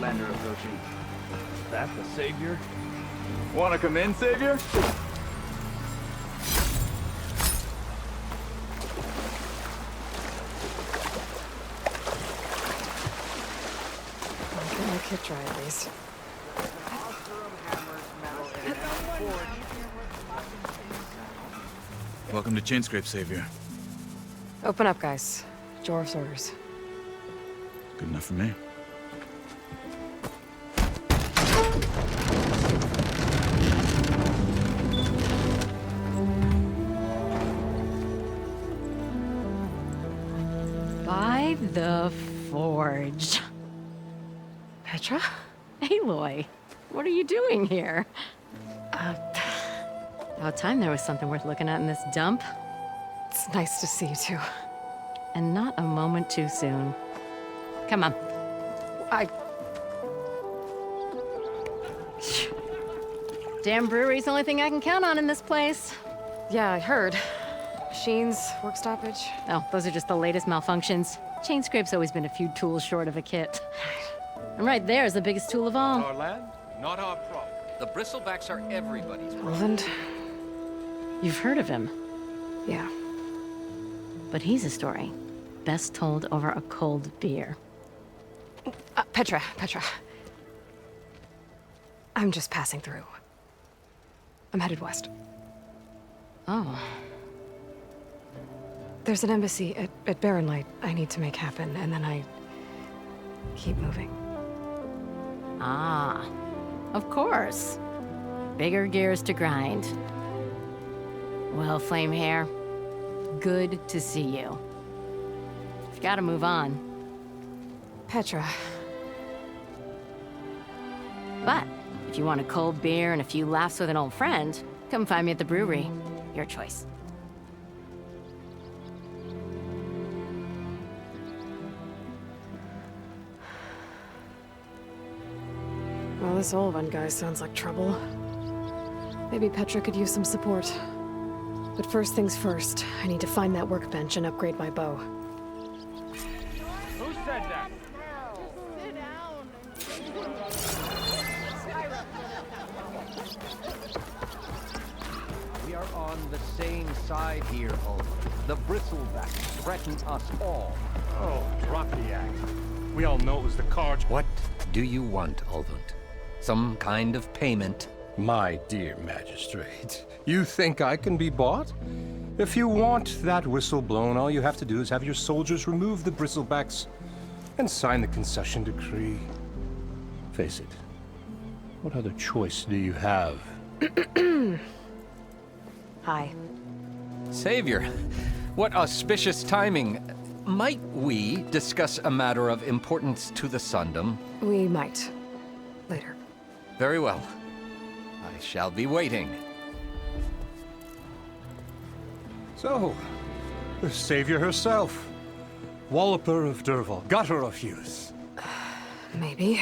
Commander approaching. Is that the Savior? Wanna come in, Savior? I'll get my kit dry at least. Welcome to Chainscrape, Savior. Open up, guys. Jorah's orders. Good enough for me. By the Forge. Petra? Aloy, what are you doing here? About time there was something worth looking at in this dump. It's nice to see you too. And not a moment too soon. Come on. Damn brewery's the only thing I can count on in this place. Yeah, I heard. Machines, work stoppage. Oh, those are just the latest malfunctions. Chainscrape's always been a few tools short of a kit. And right there is the biggest tool of all. Our land, not our problem. The Bristlebacks are everybody's problem. Roland? You've heard of him, Yeah. but he's a story best told over a cold beer. Petra. I'm just passing through. I'm headed west. Oh, There's an embassy at Barren Light I need to make happen, and then I keep moving. ah, of course. Bigger gears to grind. Well, Flamehair, good to see you. You've got to move on. Petra, But if you want a cold beer and a few laughs with an old friend, come find me at the brewery. Your choice. well, this Olvan guy sounds like trouble. Maybe Petra could use some support. But first things first, I need to find that workbench and upgrade my bow. Who said that? We are on the same side here, Ulf. The Bristlebacks threaten us all. Oh, drop the act. We all know it was the Carja. What do you want, Ulvund? Some kind of payment? My dear magistrate, you think I can be bought? If you want that whistle blown, all you have to do is have your soldiers remove the bristlebacks and sign the concession decree. Face it, what other choice do you have? Hi. Savior, what auspicious timing. Might we discuss a matter of importance to the Sundom? We might. Later. Very well. I shall be waiting. So, the savior herself. Walloper of Derval, gutter of youth. Maybe.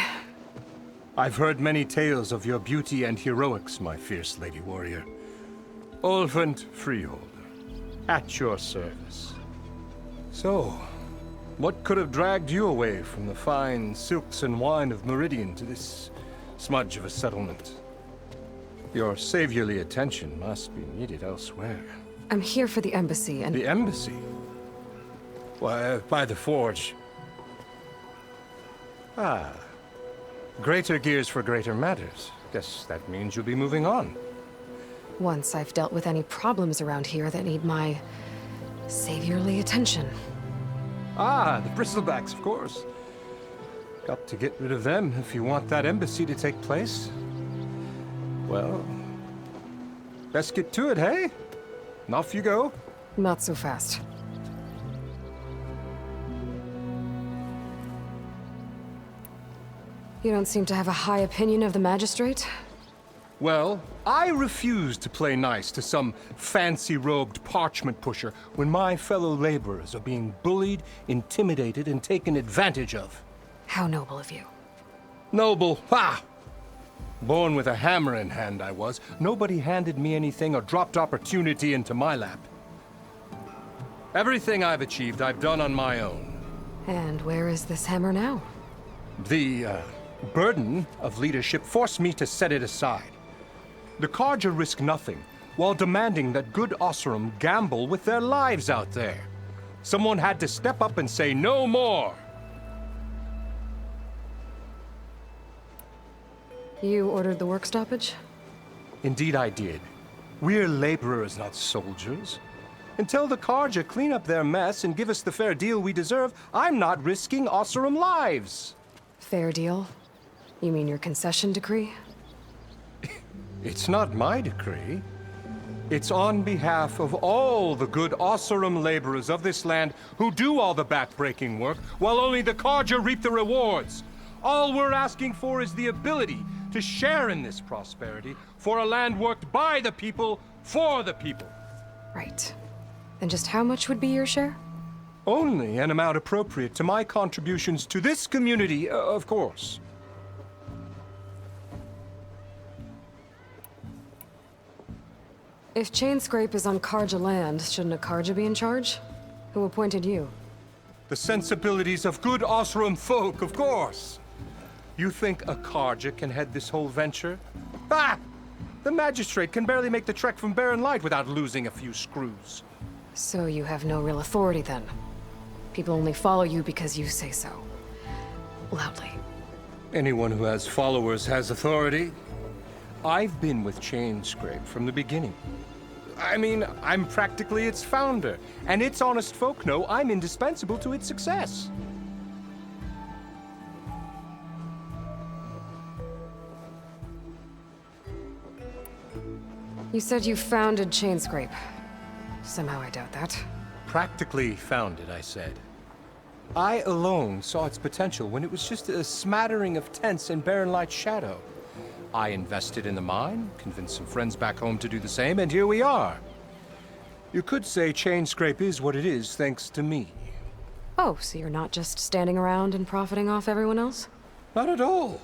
I've heard many tales of your beauty and heroics, my fierce lady warrior. Ulvund Freeholder, at your service. So, what could have dragged you away from the fine silks and wine of Meridian to this smudge of a settlement? Your saviorly attention must be needed elsewhere. I'm here for the embassy and... The embassy? Why, by the Forge. Ah. Greater gears for greater matters. Guess that means you'll be moving on. Once I've dealt with any problems around here that need my... saviorly attention. Ah, the Bristlebacks, of course. Got to get rid of them if you want that embassy to take place. Well, best get to it, hey? And off you go. Not so fast. You don't seem to have a high opinion of the magistrate? Well, I refuse to play nice to some fancy-robed parchment pusher when my fellow laborers are being bullied, intimidated, and taken advantage of. How noble of you. Noble, ha! Born with a hammer in hand, I was. Nobody handed me anything or dropped opportunity into my lap. Everything I've achieved, I've done on my own. And where is this hammer now? The burden of leadership forced me to set it aside. The Carja risk nothing, while demanding that good Oseram gamble with their lives out there. Someone had to step up and say no more. You ordered the work stoppage? Indeed I did. We're laborers, not soldiers. Until the Carja clean up their mess and give us the fair deal we deserve, I'm not risking Oseram lives. Fair deal? You mean your concession decree? It's not my decree. It's on behalf of all the good Oseram laborers of this land who do all the backbreaking work, while only the Carja reap the rewards. All we're asking for is the ability to share in this prosperity for a land worked by the people, for the people. Right. Then just how much would be your share? Only an amount appropriate to my contributions to this community, of course. If Chainscrape is on Carja land, shouldn't a Carja be in charge? Who appointed you? The sensibilities of good Oseram folk, of course. You think a Carja can head this whole venture? Ah! The magistrate can barely make the trek from Barren Light without losing a few screws. So you have no real authority then? People only follow you because you say so. Loudly. Anyone who has followers has authority. I've been with Chainscrape from the beginning. I mean, I'm practically its founder, and its honest folk know I'm indispensable to its success. You said you founded Chainscrape. Somehow I doubt that. Practically founded, I said. I alone saw its potential when it was just a smattering of tents in Barren Light's shadow. I invested in the mine, convinced some friends back home to do the same, and here we are. You could say Chainscrape is what it is thanks to me. Oh, so you're not just standing around and profiting off everyone else? Not at all.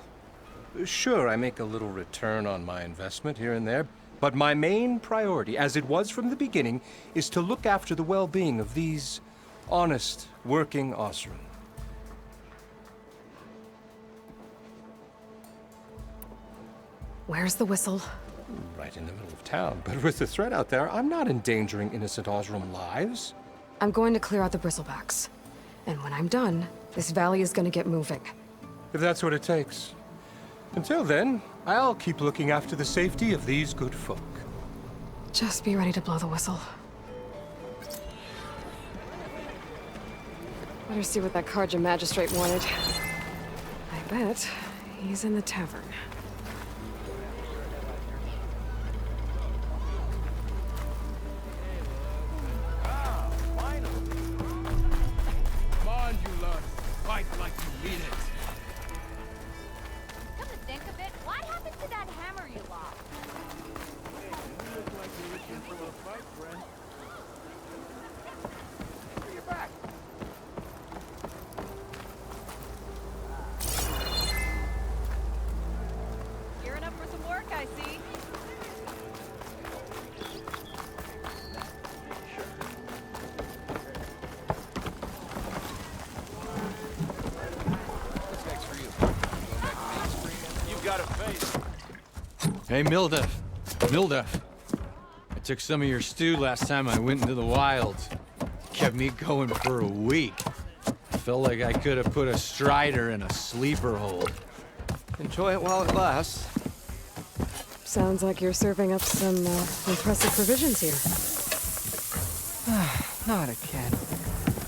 Sure, I make a little return on my investment here and there, but my main priority, as it was from the beginning, is to look after the well-being of these honest, working Oseram. Where's the whistle? Right in the middle of town, but with the threat out there, I'm not endangering innocent Oseram lives. I'm going to clear out the bristlebacks. And when I'm done, this valley is gonna get moving. If that's what it takes. Until then, I'll keep looking after the safety of these good folk. Just be ready to blow the whistle. Better see what that Carja magistrate wanted. I bet he's in the tavern. Come on, you lot. Fight like you mean it. Come to think of it, what happened to that hammer you lost? You look like you're itching for a fight, friend. Bring it back. Gearing up for some work, I see. You've got a face. Hey, Mildef. Mildef. I took some of your stew last time I went into the wilds. Kept me going for a week. I felt like I could have put a strider in a sleeper hold. Enjoy it while it lasts. Sounds like you're serving up some impressive provisions here. Not again.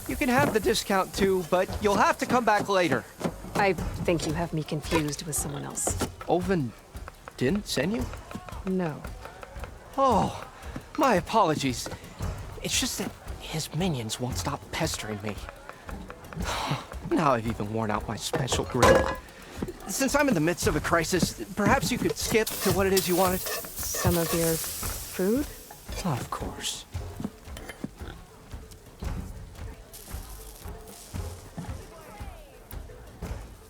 You can have the discount too, but you'll have to come back later. I think you have me confused with someone else. Olvin didn't send you? No. Oh, my apologies. It's just that his minions won't stop pestering me. Now I've even worn out my special grin. Since I'm in the midst of a crisis, perhaps you could skip to what it is you wanted? Some of your food? Of course.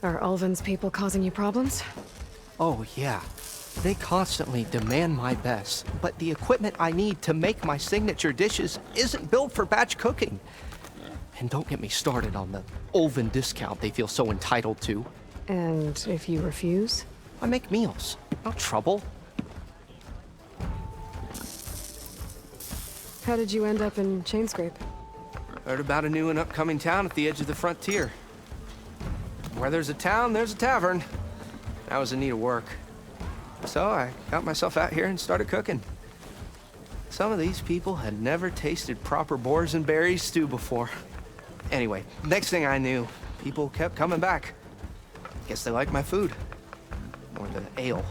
Are Ulvin's people causing you problems? Oh, yeah. They constantly demand my best, but the equipment I need to make my signature dishes isn't built for batch cooking. And don't get me started on the Ulvin discount they feel so entitled to. And if you refuse? I make meals, not trouble. How did you end up in Chainscrape? Heard about a new and upcoming town at the edge of the frontier. Where there's a town, there's a tavern. I was in need of work. So I got myself out here and started cooking. Some of these people had never tasted proper boars and berries stew before. Anyway, next thing I knew, people kept coming back. Guess they liked my food. Or the ale.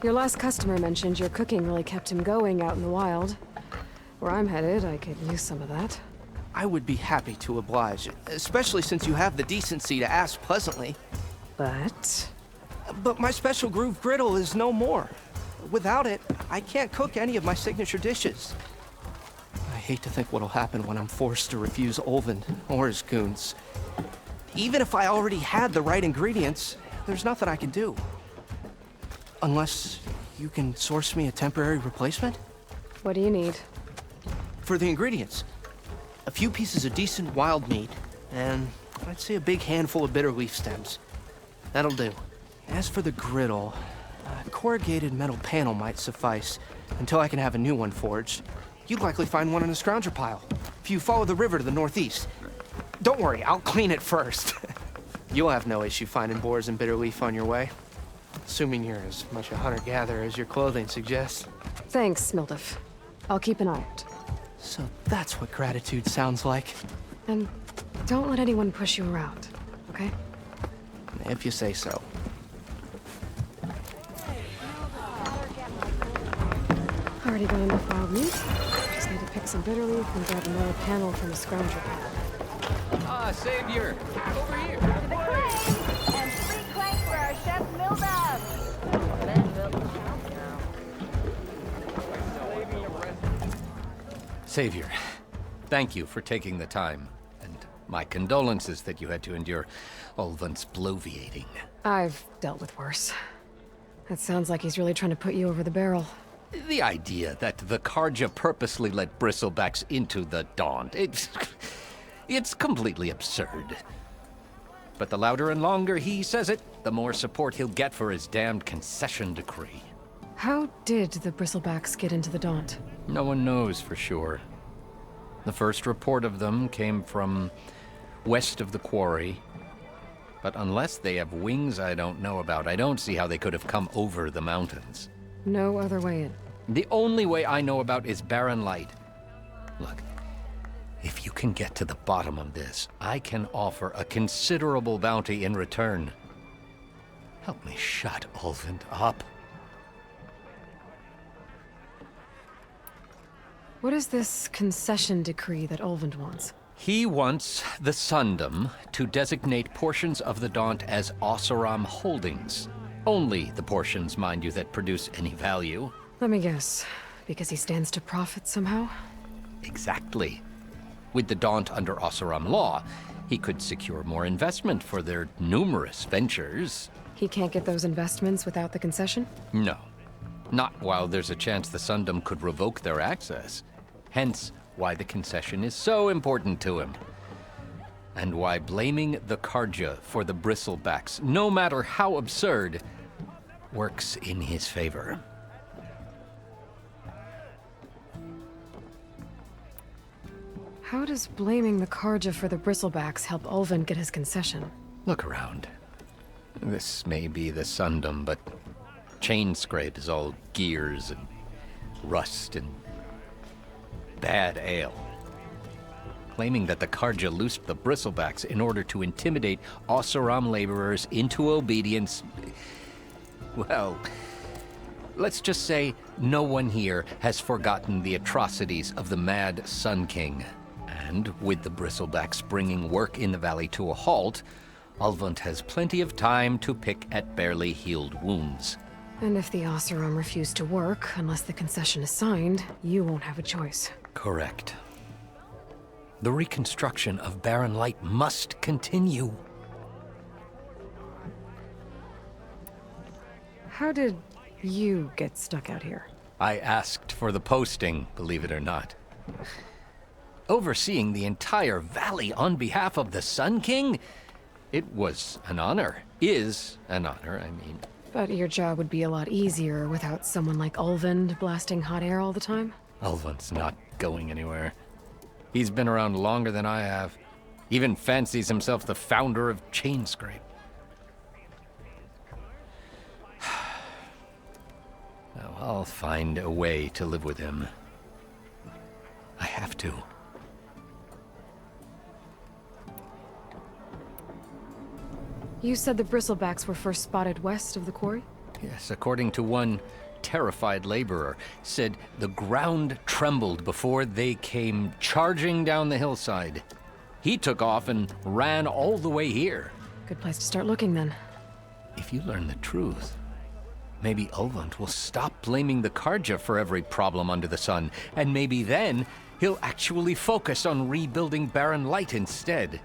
Your last customer mentioned your cooking really kept him going out in the wild. Where I'm headed, I could use some of that. I would be happy to oblige, especially since you have the decency to ask pleasantly. But my special groove griddle is no more. Without it, I can't cook any of my signature dishes. I hate to think what'll happen when I'm forced to refuse Olvin or his goons. Even if I already had the right ingredients, there's nothing I can do. Unless you can source me a temporary replacement? what do you need? For the ingredients, a few pieces of decent wild meat, and I'd say a big handful of bitter leaf stems. That'll do. As for the griddle, a corrugated metal panel might suffice until I can have a new one forged. You'd likely find one in a scrounger pile if you follow the river to the northeast. Don't worry, I'll clean it first. You'll have no issue finding boars and bitter leaf on your way. Assuming you're as much a hunter-gatherer as your clothing suggests. Thanks, Mildef. I'll keep an eye out. So that's what gratitude sounds like. And don't let anyone push you around, okay? If you say so. Already got enough wild meat. Just need to pick some bitter leaf and grab another panel from the scrounger pile. Ah, Savior! Over here! To the claim! And free claim for our chef Mildef! Ben built the house now. Savior, thank you for taking the time, and my condolences that you had to endure Olvin's bloviating. I've dealt with worse. That sounds like he's really trying to put you over the barrel. The idea that the Carja purposely let Bristlebacks into the Daunt, it's completely absurd. But the louder and longer he says it, the more support he'll get for his damned concession decree. How did the Bristlebacks get into the Daunt? No one knows for sure. The first report of them came from west of the quarry. But unless they have wings I don't know about, I don't see how they could have come over the mountains. No other way in. The only way I know about is Barren Light. Look, if you can get to the bottom of this, I can offer a considerable bounty in return. Help me shut Olvin up. What is this concession decree that Olvin wants? He wants the Sundom to designate portions of the Daunt as Oseram holdings. Only the portions, mind you, that produce any value. Let me guess. Because he stands to profit somehow? Exactly. With the Daunt under Oseram law, he could secure more investment for their numerous ventures. He can't get those investments without the concession? No. Not while there's a chance the Sundom could revoke their access. Hence, why the concession is so important to him. And why blaming the Carja for the Bristlebacks, no matter how absurd, works in his favor. How does blaming the Carja for the Bristlebacks help Olvin get his concession? Look around. This may be the Sundom, but Chainscrape is all gears and rust and bad ale. Claiming that the Carja loosed the Bristlebacks in order to intimidate Oseram laborers into obedience. Well, let's just say no one here has forgotten the atrocities of the Mad Sun King. And with the Bristlebacks bringing work in the valley to a halt, Ulvund has plenty of time to pick at barely healed wounds. And if the Oseram refuse to work, unless the concession is signed, you won't have a choice. Correct. The reconstruction of Barren Light must continue. How did you get stuck out here? I asked for the posting, believe it or not. overseeing the entire valley on behalf of the Sun King? It was an honor. Is an honor, I mean. But your job would be a lot easier without someone like Ulvund blasting hot air all the time? Ulvund's not going anywhere. He's been around longer than I have. Even fancies himself the founder of Chainscrape. Now, I'll find a way to live with him. I have to. You said the bristlebacks were first spotted west of the quarry? Yes, according to one terrified laborer, said the ground trembled before they came charging down the hillside. He took off and ran all the way here. Good place to start looking, then. If you learn the truth, maybe Ulvund will stop blaming the Karja for every problem under the sun, and maybe then he'll actually focus on rebuilding Barren Light instead.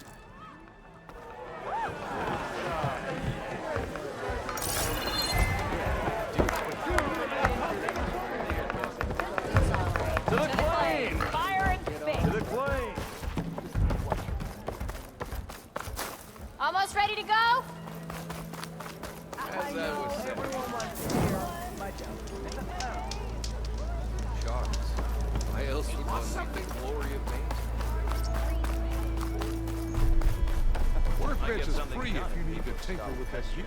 Almost ready to go? As I was saying. Sharks. Why else would one see the glory of nature? Workbench is free if you need to tinker with that gear.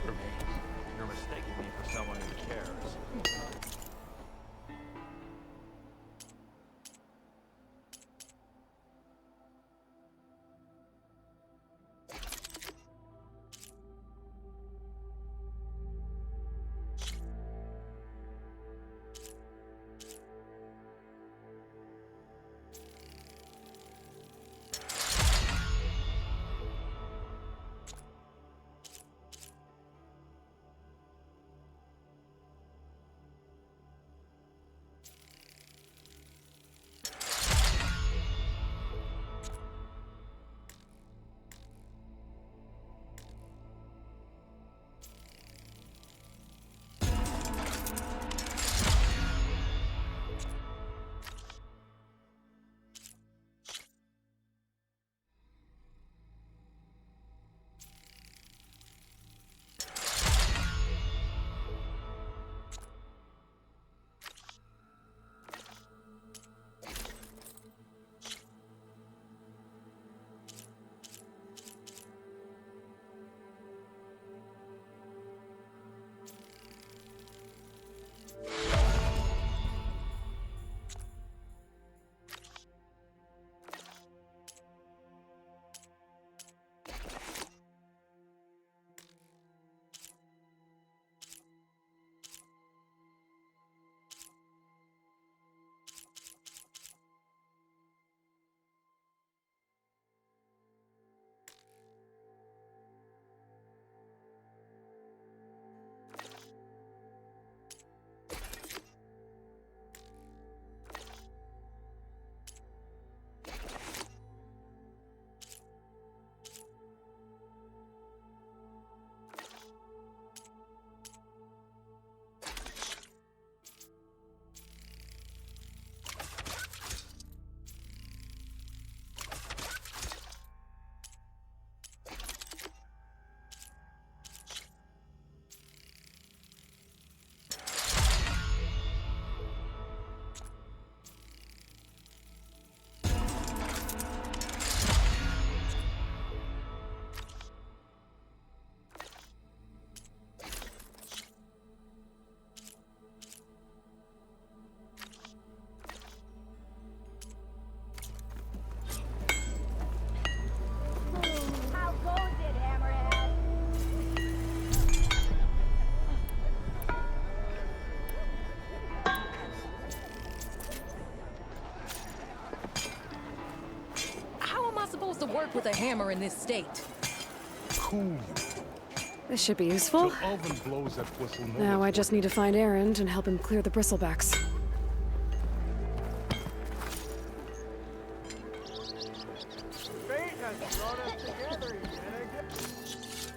You're mistaking me for someone who cares. How goes it, Hammerhead? How am I supposed to work with a hammer in this state? Cool. This should be useful. Till Ulvund blows that whistle. Now I just need to find Erend and help him clear the bristlebacks. Fate has brought us together, Yennefer.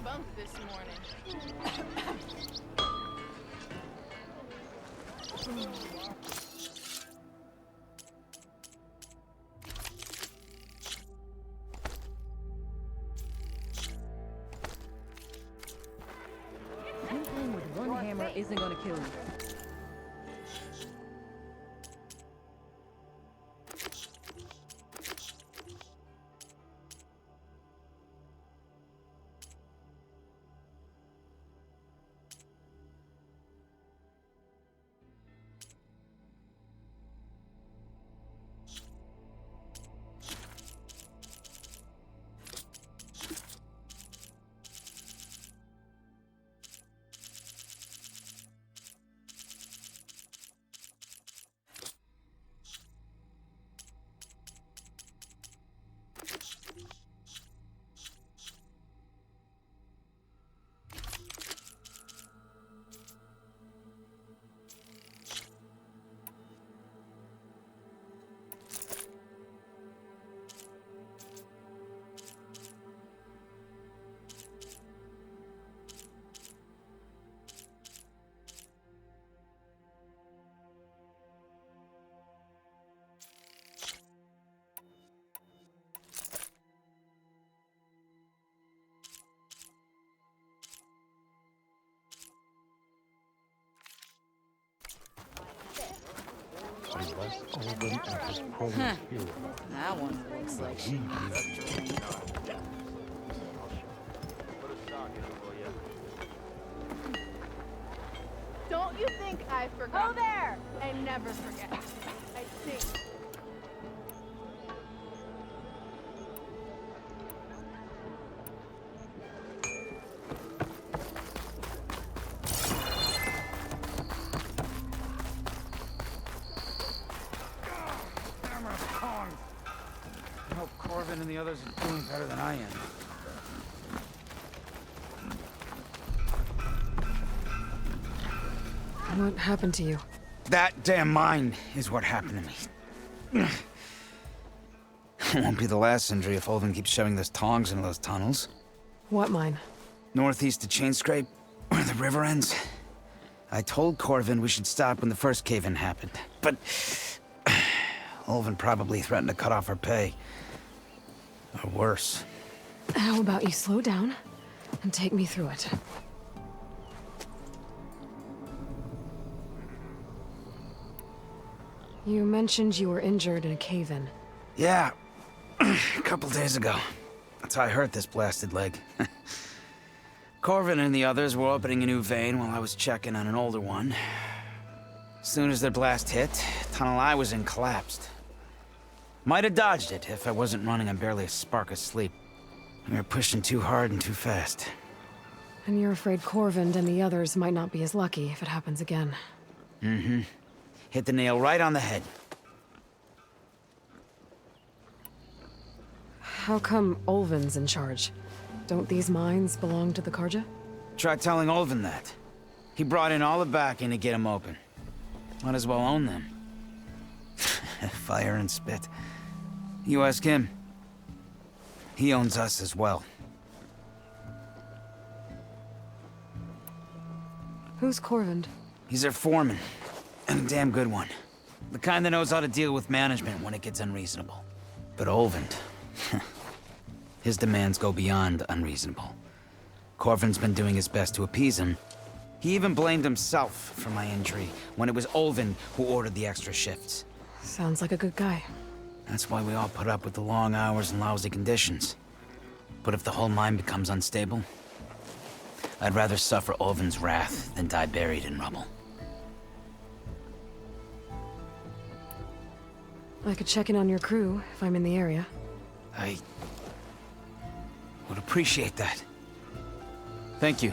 bunk this morning. Tinkering with one hammer isn't gonna kill you. That one looks like she needs a drink. Don't you think I forgot? Oh, there! I never forget. I think. I hope Corvin and the others are doing better than I am. What happened to you? That damn mine is what happened to me. It won't be the last injury if Ulvin keeps shoving those tongs into those tunnels. What mine? Northeast of Chainscrape, where the river ends. I told Corvin we should stop when the first cave-in happened, but Ulvin probably threatened to cut off our pay. Or worse. How about you slow down and take me through it? You mentioned you were injured in a cave-in. Yeah, a couple days ago. That's how I hurt this blasted leg. Corvin and the others were opening a new vein while I was checking on an older one. As soon as their blast hit, the tunnel I was in collapsed. Might have dodged it if I wasn't running on barely a spark of sleep. We were pushing too hard and too fast. And you're afraid Corvin and the others might not be as lucky if it happens again. Mm-hmm. Hit the nail right on the head. How come Ulvin's in charge? Don't these mines belong to the Carja? Try telling Ulvin that. He brought in all the backing to get them open. Might as well own them. Fire and spit. You ask him. He owns us as well. Who's Corvin? He's their foreman. And a damn good one. The kind that knows how to deal with management when it gets unreasonable. But Ulvin... his demands go beyond unreasonable. Corvin's been doing his best to appease him. He even blamed himself for my injury when it was Ulvin who ordered the extra shifts. Sounds like a good guy. That's why we all put up with the long hours and lousy conditions. But if the whole mine becomes unstable, I'd rather suffer Ulvin's wrath than die buried in rubble. I could check in on your crew if I'm in the area. I would appreciate that. Thank you.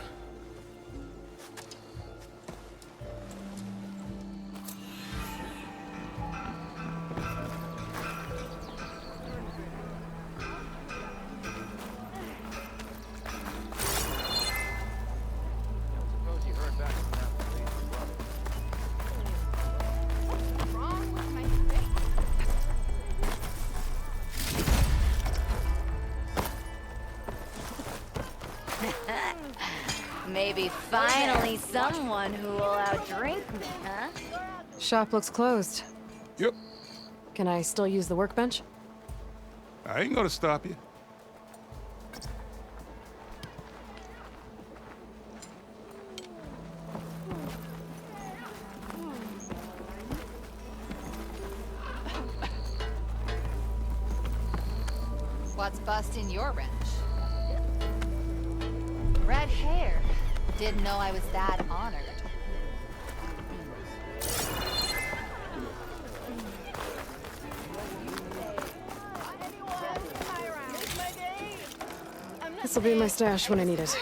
Maybe finally someone who will outdrink me, huh? Shop looks closed. Yep. Can I still use the workbench? I ain't gonna stop you. What's busting your wrench? Red hair. Didn't know I was that honored. This'll be my stash when I need it.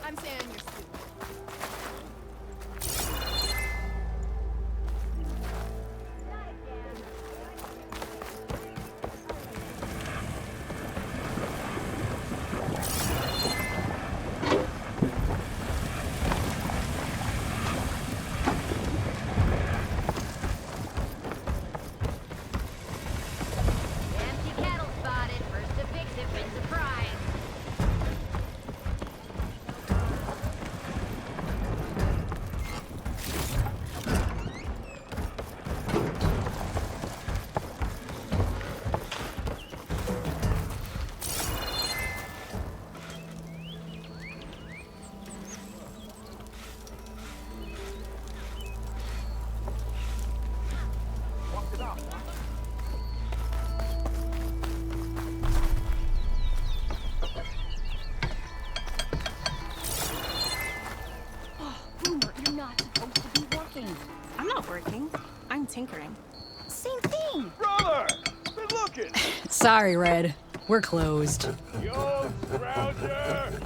I'm saying you're stupid. Empty kettle spotted. First to fix it wins the prize. You're not supposed to be working. I'm not working. I'm tinkering. Same thing. Brother! Been looking! Sorry, Red. We're closed. Yo, Scrounger!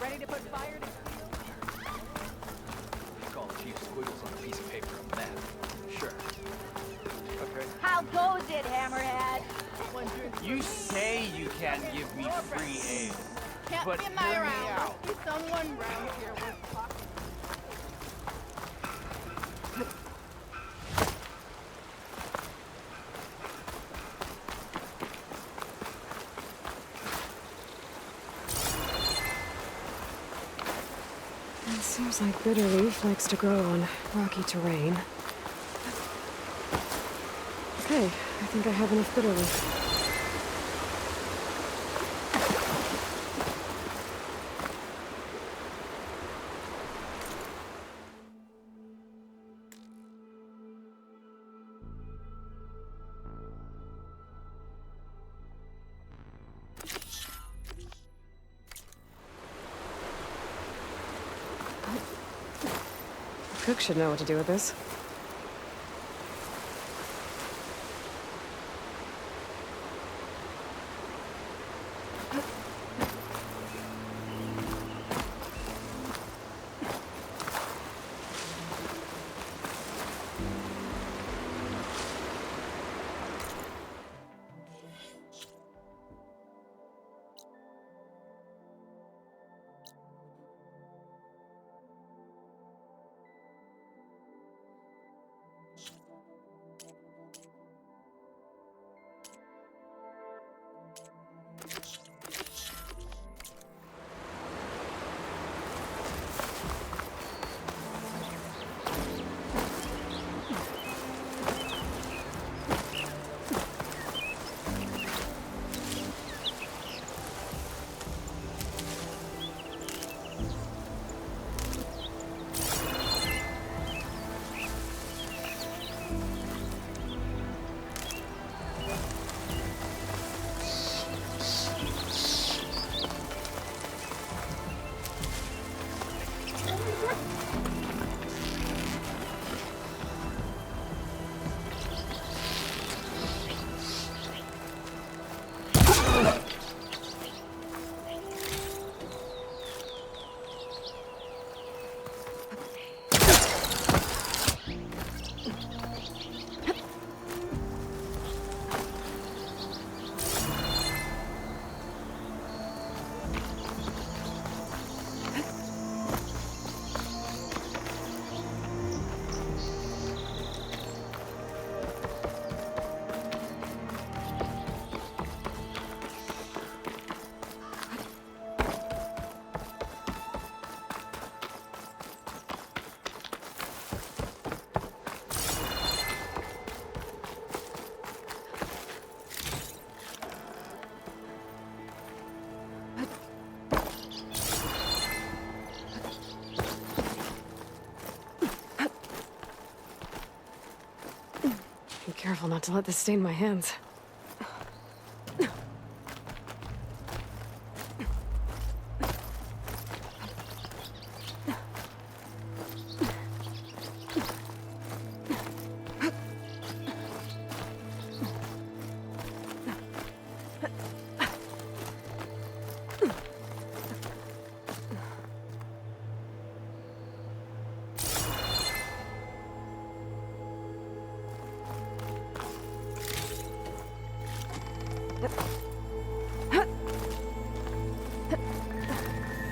Ready to put fire to Call a few squiggles on a piece of paper a map. Sure. Okay. How goes it, Hammerhead? You say you can't give me free ale, Can't but get my hear me around. out. Must be someone round here worth talking. It seems like bitter leaf likes to grow on rocky terrain. Okay, I think I have enough bitter leaf. Cook should know what to do with this. Careful not to let this stain my hands.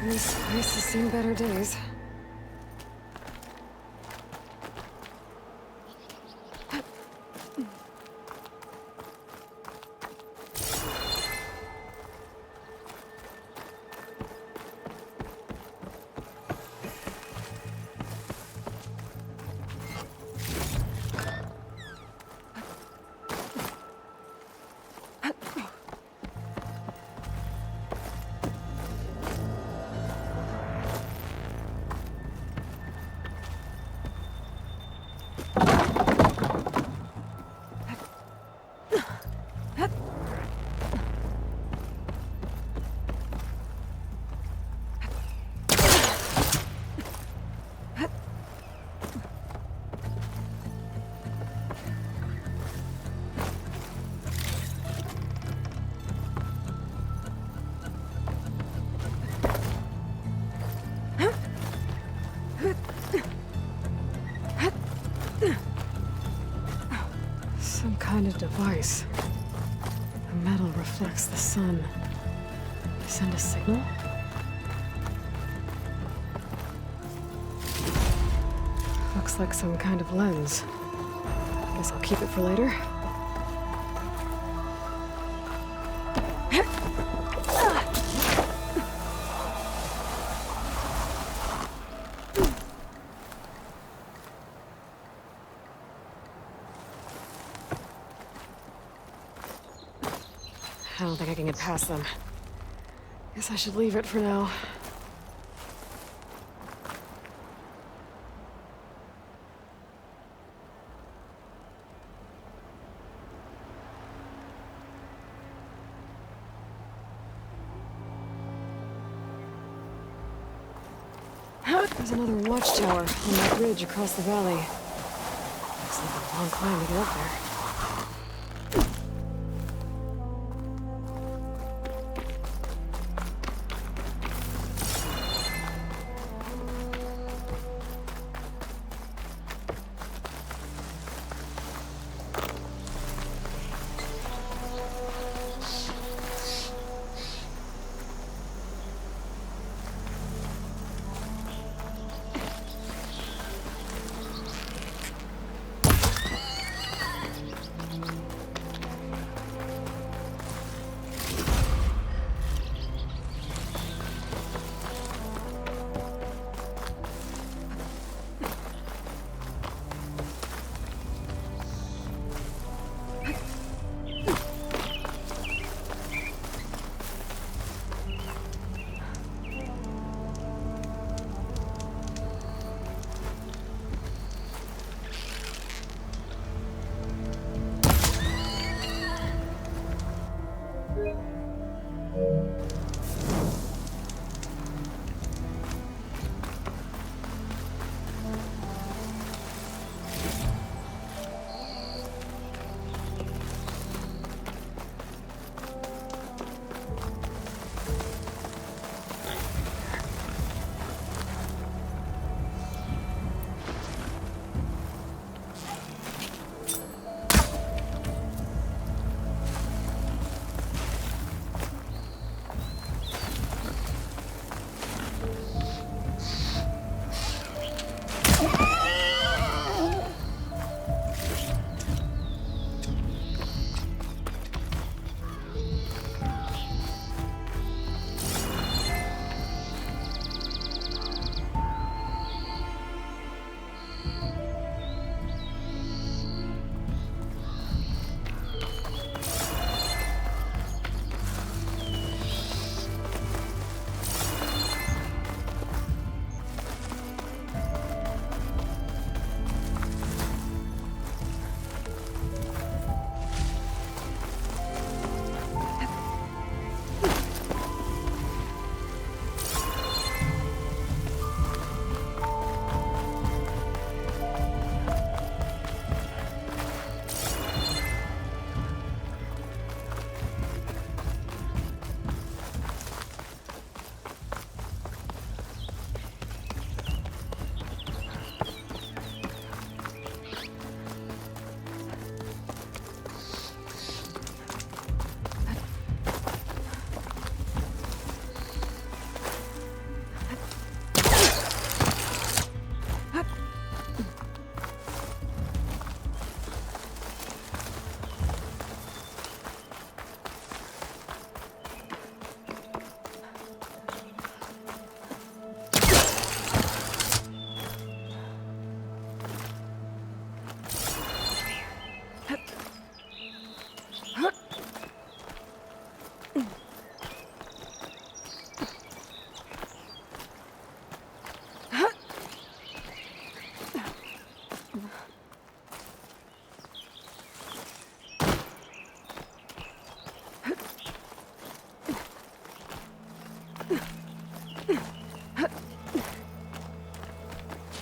This place has seen better days. Some kind of device. The metal reflects the sun. Send a signal? Looks like some kind of lens. Guess I'll keep it for later. I don't think I can get past them. Guess I should leave it for now. There's another watchtower on that ridge across the valley. Looks like a long climb to get up there.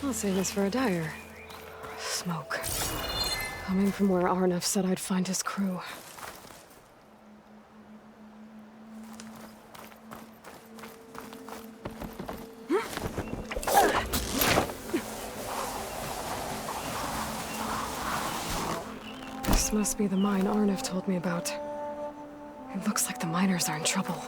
I'll save this for a dyer. Smoke. Coming from where Arnef said I'd find his crew. This must be the mine Arnef told me about. It looks like the miners are in trouble.